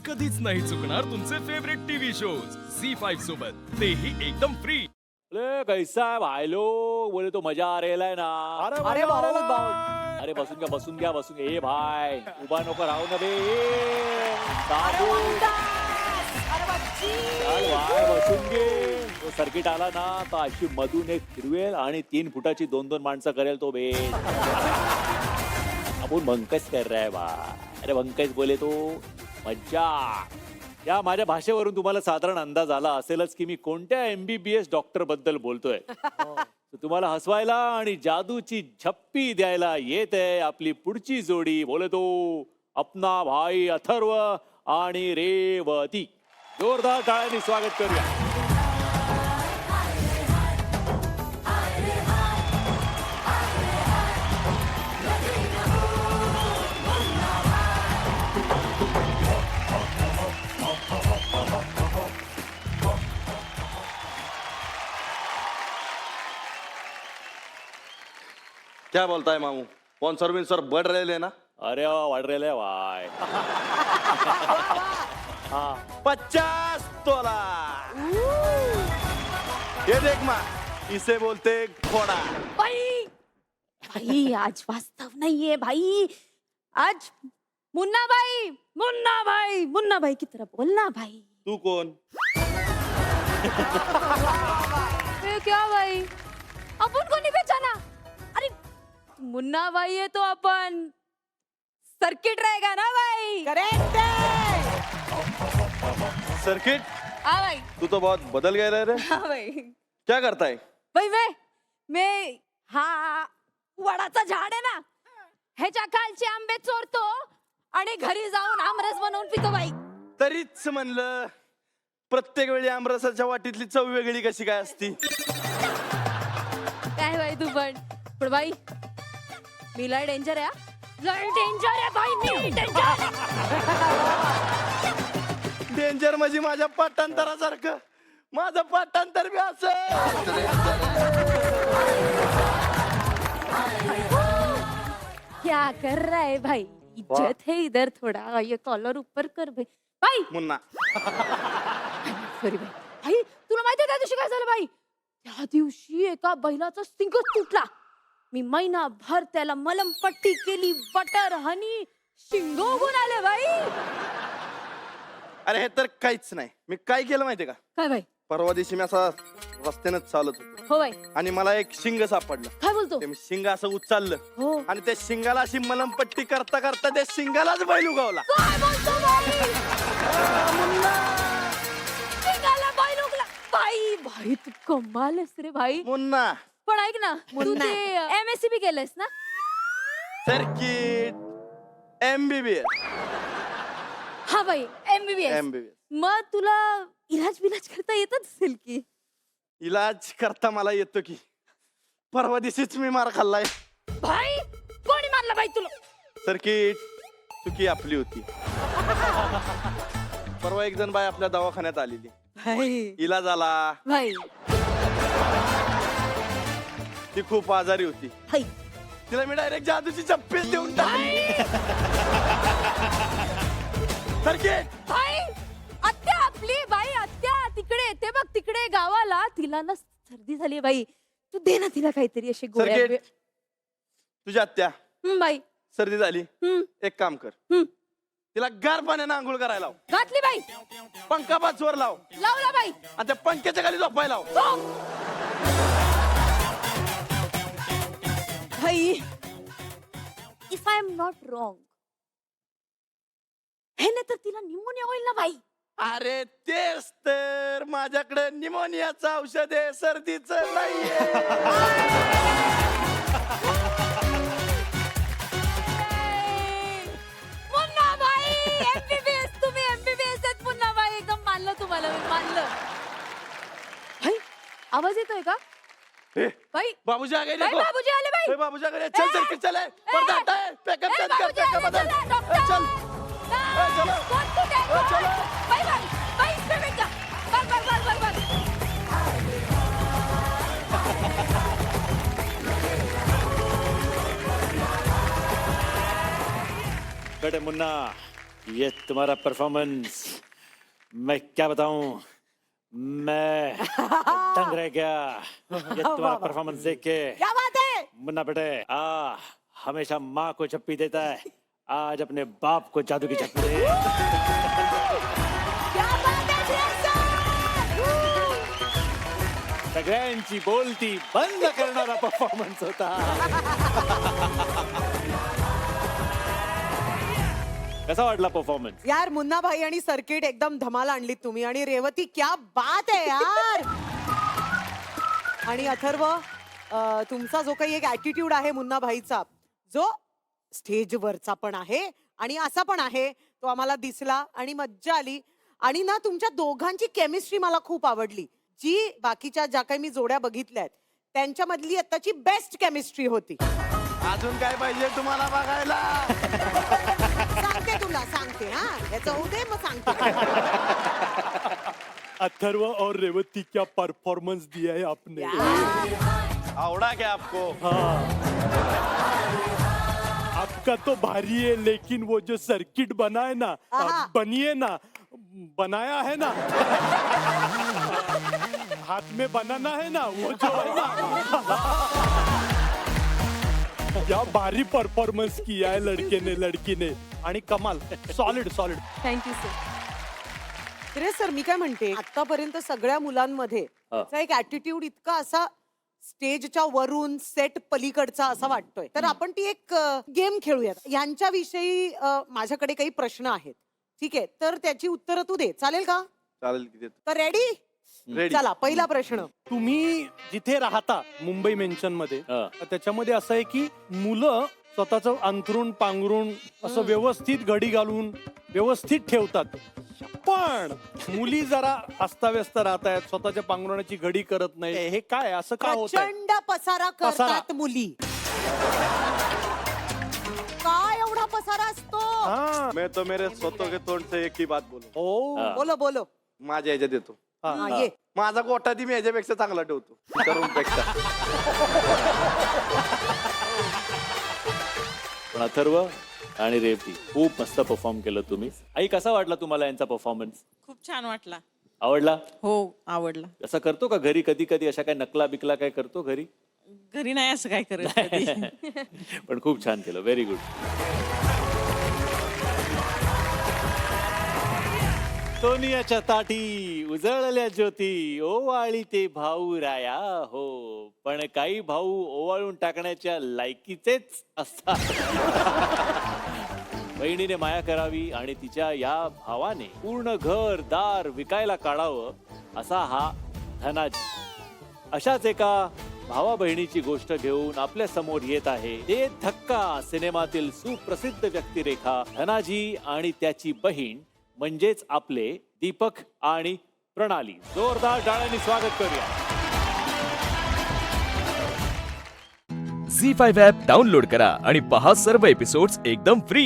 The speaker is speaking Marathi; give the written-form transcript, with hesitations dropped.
कधीच नाही चुकणार तुमचे फेवरेट टीव्ही शोज झी5 सोबत तेही एकदम फ्री। अरे कैसा है भाई लोग, बोले तो मजा आ रहा है ना। अरे बहुत अरे बसून घ्या बसून घ्या बसून घ्या. ए भाई उभा नको राहू ना बे. अरे बाबू, अरे बच्ची चल भाई बसून घे. तो सर्किट आला ना तर अशी मधून एक फिरवेल आणि 3 फुटाची 2-2 माणसं करेल तो बे. आपण भंकस कर रहा है भाई. अरे भंकस बोले तो मज्जा. या माझ्या भाषेवरून तुम्हाला साधारण अंदाज आला असेलच की मी कोणत्या MBBS डॉक्टर बद्दल बोलतोय. तर तुम्हाला हसवायला आणि जादूची झप्पी द्यायला येत आहे आपली पुढची जोडी. बोले तो अपना भाई अथर्व आणि रेवती. जोरदार टाळ्यांनी स्वागत करूया. क्या बोलता है मामू? स्पॉन्सर विन्सर बढ़ रहे ना? अरे वा, वाढ रेले भाई. 50 तोला. ये देख माँ, इसे बोलते घोड़ा. भाई भाई आज वास्तव नहीं है भाई. आज मुन्ना भाई मुन्ना भाई मुन्ना भाई की तरह बोलना भाई. तू कौन? ये क्या भाई, अपन को नहीं पहचाना? अरे मुन्ना भाई है तो अपन सर्किट रहेगा ना भाई. करेक्ट है. सर्किट? हाँ भाई. तू तो बहुत बदल गया रे. हाँ भाई. क्या करता है? भाई मैं हा वडाचा झाड आहे ना, ह्याच्या खालचे आंबे चोरतो आणि घरी जाऊन आमरस बनवून पितो भाई. तरीच म्हणलं प्रत्येक वेळी आमरसाच्या वाटीतली चव वेगळी कशी काय असती? काय भाई तू पण भाई मी लय डेंजर आहे. लय डेंजर आहे भाई, मी डेंजर. डेंजर म्हणजे माझ्या पाठांतरासारखं. माझं पाठांतर बी असं. क्या कर रहा है भाई? इज्जत है इधर थोड़ा, ये कॉलर ऊपर कर भाई. भाई मुन्ना सॉरी भाई. भाई तुला माहितीये त्या दिवशी काय झालं भाई? त्या दिवशी एका बैलाचा सिंगच तुटला. मी महिनाभर त्याला मलमपट्टी केली, बटर हनी, शिंग उगून आले भाई. अरे हे तर काहीच नाही. मी काय केलं माहितीये का? काय भाई? परवा दिवशी मी असा रस्त्यानंच चालत होतो हो भाई. आणि मला एक शिंग सापडलं. काय बोलतो? ते मी शिंग असं उचललं हो. आणि त्या शिंगाला अशी मलमपट्टी करता करता त्या शिंगालाच बैल उगवला. काय बोलतो भाई? शिंगाला बैल उगला. भाई भाई तू कमालच रे भाई. मुन्ना पण ऐक ना, तू ते MSc केलंस ना? Circuit MBBS. हा भाई MBBS. मग तुला इलाज बिलाज करता येतच असेल की? इलाज करता मला येतो की. परवा दिवशीच मी मार खाल्लाय. भाई कोणी मारलं भाई तुला? सर्किट चुकी आपली होती. परवा एक जण बाई आपल्या दवाखान्यात आलेली. भाई इलाज आला. भाई ती खूप आजारी होती. भाई तिला मी डायरेक्ट जादूची चप्पीच देऊन टाकली. सर्किट भाई आत्या आपली भाई, आत्या तिकडे येते बघ, तिकडे गावाला. तिला ना सर्दी झाली भाई. तू दे ना तिला काहीतरी अशी गोळ्या. सर्किट तुझ्या आत्या भाई. सर्दी झाली. एक काम कर, तिला गार पाण्यानं आंघोळ करायला लाव. घातली बाई. पंखा बाजूवर लाव लावला बाई. आणि त्या पंख्याच्या खाली झोपायला लाव. भाई if I am not wrong, हे नाही तर तिला निमोनिया होईल ना भाई. अरे तेच तर, माझ्याकडे निमोनियाचं औषध आहे, सर्दीचं नाहीये. मुन्ना भाई MBBS, तुम्ही MBBS आहेत मुन्ना भाई. एकदम मानलं तुम्हाला, मी मानलं. भाई आवाज येतोय का? ए, भाई बाबूजी आ गए. भाई देखो. बाबूजी आले भाई. ए, बाबूजी आ गए. चल सर्किट चल. पर्दा हटा. पैकअप चेंज कर. पैकअप बदल. चल चलो. कोण कुठे? चलो. भाई भाई भाई इसमें बैठ जा. बस. कडे मुन्ना ये तुम्हारा परफॉर्मेंस मैं क्या बताऊं, मैं दंग रह गया ये तुम्हारा परफॉर्मेंस देख के। क्या बात है? मुन्ना बेटे हमेशा माँ को चप्पी देता है, आज अपने बाप को जादू की चप्पी दे। क्या बात है श्रेयस सगळ्यांची बोलती बंद करणारा परफॉर्मन्स होता। कसा वाटला परफॉर्मन्स? यार मुन्ना भाई आणि सर्किट एकदम धमाल आणलीत तुम्ही. आणि रेवती क्या बात आहे यार. आणि अथर्व तुमचा जो काही एक ऍटिट्यूड आहे मुन्ना भाईचा, जो स्टेजवरचा पण आहे आणि असा पण आहे, तो आम्हाला दिसला आणि मज्जा आली. आणि ना तुमच्या दोघांची केमिस्ट्री मला खूप आवडली. जी बाकीच्या ज्या काही मी जोड्या बघितल्यात त्यांच्यामधली आताची बेस्ट केमिस्ट्री होती. अजून काय पाहिजे तुम्हाला बघायला? सांगते तुला, सांगते. हा याचं होऊ दे, मग सांगते. अथर्व और रेवती क्या परफॉर्मेंस दिया है आपने। आवडा क्या आपको? आपका तो भारी है, लेकिन वो जो सर्किट बना है ना, आहा। बनिए ना, बनाया है ना, हाथ में बनाना है ना, वो जो है ना, क्या भारी परफॉर्मेंस किया है लड़के ने, लड़की ने. आणि कमाल, सॉलिड सॉलिड. Thank you sir. अरे सर, मी काय म्हणते, आतापर्यंत सगळ्या मुलांमध्ये त्याचा एक ऍटिट्यूड इतका असा स्टेजच्या वरून सेट पलीकडचा असा वाटतोय. तर आपण ती एक गेम खेळूयात. यांच्याविषयी माझ्याकडे काही प्रश्न आहेत. ठीक आहे, तर त्याची उत्तरं तू दे, चालेल का? चालेल की देतो. तर रेडी? रेडी. चला, पहिला प्रश्न. तुम्ही जिथे राहता मुंबई मेन्शन मध्ये, हा. त्याच्यामध्ये असं आहे की मुलं स्वतःच अंथरून पांघरून असं व्यवस्थित घडी घालून व्यवस्थित ठेवतात, पण मुली जरा अस्ताव्यस्त राहत आहेत, स्वतःच्या पांघरुणाची घडी करत नाही. हे काय, असं का होत? प्रचंड पसारा करतात मुली. काय एवढा पसारा असतो? मैं तो मेरे स्वतः के तोंड से एक ही बात बोलू. ओ बोलो बोलो. माझ्या ह्याच्यात येतो. हा, ये. माझा गोठा ती मी ह्याच्यापेक्षा चांगला ठेवतो तरुणपेक्षा. पण अथर्व आणि रेवती खूप मस्त परफॉर्म केलं तुम्ही. आई, कसा वाटला तुम्हाला यांचा परफॉर्मन्स? खूप छान वाटला. आवडला? हो, आवडला. असं करतो का घरी कधी कधी, अशा काय नकला बिकला काय करतो घरी? घरी नाही असं काय करत कधी. पण खूप छान केलं, व्हेरी गुड. सोनियाच्या ताटी उजळल्या ज्योती, ओवाळी ते भाऊ राया हो, पण काही भाऊ ओवाळून टाकण्याच्या लायकीचेच असतात. बहिणीने माया करावी आणि तिच्या या भावाने पूर्ण घर दार विकायला काढावं, असा हा धनाजी. अशाच एका भावा बहिणीची गोष्ट घेऊन आपल्या समोर येत आहे ते धक्का सिनेमातील सुप्रसिद्ध व्यक्तिरेखा धनाजी आणि त्याची बहीण, म्हणजेच आपले दीपक आणि प्रणाली. जोरदार टाळ्यांनी स्वागत करूया. झी5 ॲप डाउनलोड करा आणि पहा सर्व एपिसोड्स एकदम फ्री.